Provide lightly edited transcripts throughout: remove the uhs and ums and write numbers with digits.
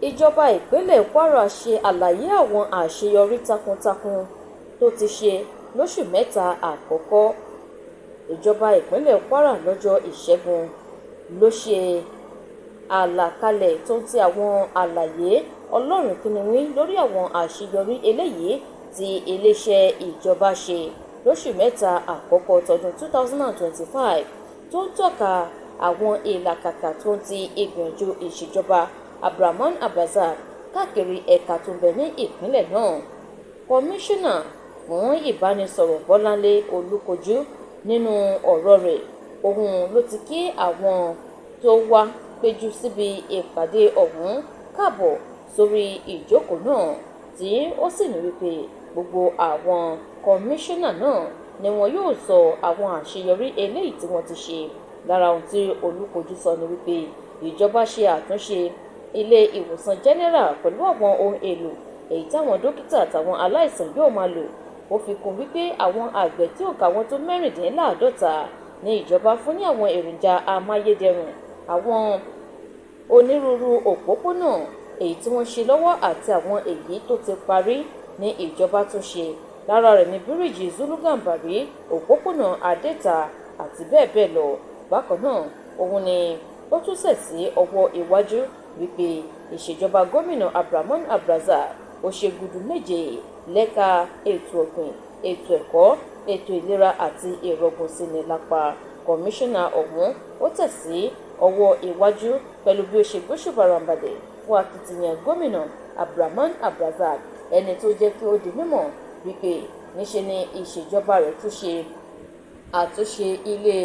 Ìjọba ìpínlẹ̀ Kwara ṣe àlàyé àwọn àṣeyọrí takuntakun tó ti ṣe lóṣù mẹ́ta àkọ́kọ́. Ìjọba ìpínlẹ̀ Kwara lọ́jọ́ Ìṣẹ́gun ló ṣe àlàkalẹ̀ tó ń ti àwọn àlàyé ọlọ́rùn kínníwín lórí àwọn àṣeyọrí eléyìí tí iléeṣẹ́ ìjọba ṣe lóṣù mẹ́ta àkọ́kọ́ tọdún 2025 tó ń tọ́ka àwọn ìlàkàkà tó ń ti ìgbìyànjú ìṣèjọba Abdulrahman Abdulrazak káàkiri ẹ̀ka tó ń bẹ ní ìpínlẹ̀ náà. Kọmíṣánná fún ìbánisọ̀rọ̀ Bọ́láńlé Olúkojú nínú ọ̀rọ̀ rẹ̀ òun ló ti kí àwọn tó wá péjú síbi ìpàdé ọ̀hún káàbọ̀ sórí ìjókòó náà tí ó sì ní wípé gbogbo àwọn kọmíṣánná náà ni wọn yóò sọ àwọn àṣeyọrí eléyìí tí wọ́n ti ṣe. Lára ohun tí Olúkojú sọ ni wípé ìjọba ṣe àtúnṣe ilé ìwòsàn general pẹ̀lú àwọn ohun èlò èyí táwọn dókítà àtàwọn aláìsàn yóò máa lò. Ó fi kún wípé àwọn àgbẹ̀ tí òǹkà wọn tó mẹ́rìndínláàádọ́ta ní ìjọba fún ní àwọn èròjà amáyédẹrùn, àwọn onírúurú òpópónà èyí tí wọ́n ṣe lọ́wọ́ àti àwọn èyí tó ti parí ní ìjọba tún ṣe. Lára rẹ̀ ní bíríìjì Zulu Gambari, òpópónà Adéta àti bẹ́ẹ̀ bẹ́ẹ̀ lọ. Bákan náà òun ni ó tún sẹ̀ sí ọwọ́ iwájú wípé ìṣèjọba gómìnà Abdulrahman Abdulrazak ó ṣe gudu méje lẹ́ka ètò ọ̀gbìn, ètò ẹ̀kọ́, ètò ìlera àti ìrọ̀gbọ̀nsíni lápá. Kọmíṣánná ọ̀hún ó tẹ̀ sí ọwọ́ iwájú pẹ̀lú bí ó ṣe gbóṣùbàràǹbàdẹ̀ fún akitiyan gómìnà Abdulrahman Abdulrazak ẹni tó jẹ́ kí ó di mímọ̀ wípé níṣe ni ìṣèjọba rẹ̀ tún ṣe àtúnṣe ilé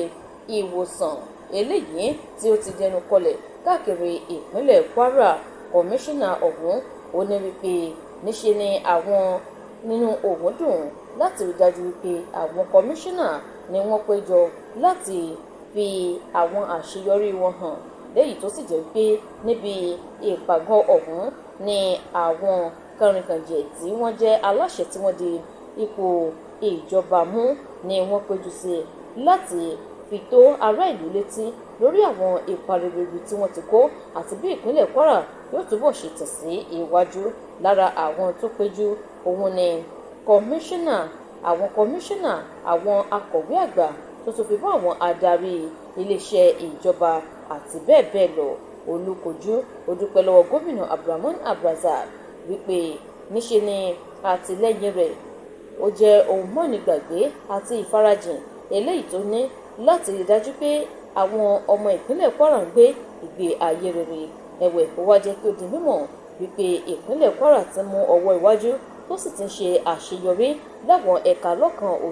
ìwòsàn eléyìí tí ó ti dẹnu kọlẹ̀ káàkiri ìpínlẹ̀ Kwara. Kọmíṣánná ọ̀hún ó ní wípé níṣe ni àwọn nínú òun dùn láti rí dájú wípé àwọn kọmíṣánná ni wọ́n péjọ láti fi àwọn àṣeyọrí wọn hàn, léyìí tó sì jẹ́ pé níbi ìpàgọ́ ọ̀hún ni àwọn kànrìnkànjẹ tí wọ́n jẹ́ aláṣẹ tí wọ́n di ipò ìjọba mú ni wọ́n péjú sí láti fi tó ará ìlú létí lórí àwọn ipa rere tí wọ́n ti kó àti bí ìpínlẹ̀ Kwara yóò túbọ̀ ṣe tẹ̀sí iwájú. Lára àwọn tó péjú òun ni kọmíṣánná, àwọn akọ̀wé àgbà tó tún fi bọ́ àwọn adarí iléeṣẹ́ ìjọba àti bẹ́ẹ̀ bẹ́ẹ̀ lọ. Olúkojú ó dúpẹ́ lọ́wọ́ gómìnà Abdulrahman Abdulrazak wípé níṣe ni àtìlẹ́yìn rẹ̀ ó jẹ́ ohun mọ́nìgbàgbé àti ìfarajìn eléyìí tó ní láti rí dájú pé àwọn ọmọ ìpínlẹ̀ Kwara ń gbé ìgbé ayé rere. Ẹ̀wẹ̀ ó wá jẹ́ kí ó di mímọ̀ wípé ìpínlẹ̀ Kwara ti mú ọwọ́ iwájú tó sì ti ń ṣe àṣeyọrí láwọn ẹ̀ka lọ́kan òjọ̀kan.